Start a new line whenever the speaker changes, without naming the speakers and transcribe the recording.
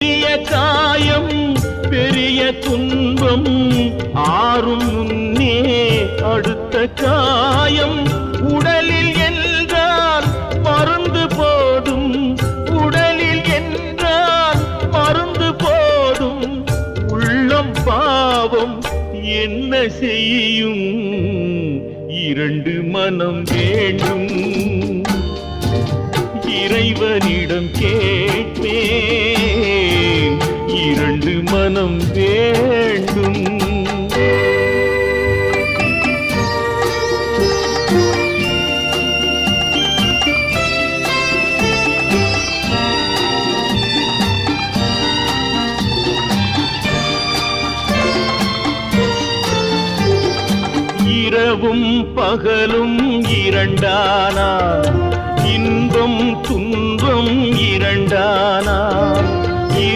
பெரிய காயம் பெரிய துன்பம் ஆறும் முன்னே அடுத்த காயம் உடலில் என்றால் மருந்து போடும் உடலில் என்றால் மருந்து போடும் உள்ளம் பாவம் என்ன செய்யும் இரண்டு மனம் வேண்டும் இறைவனிடம் கேட்பேன் இரண்டு மனம் வேண்டும் இரவும் பகலும் இரண்டானா இன்பம் துன்பம் இரண்டானா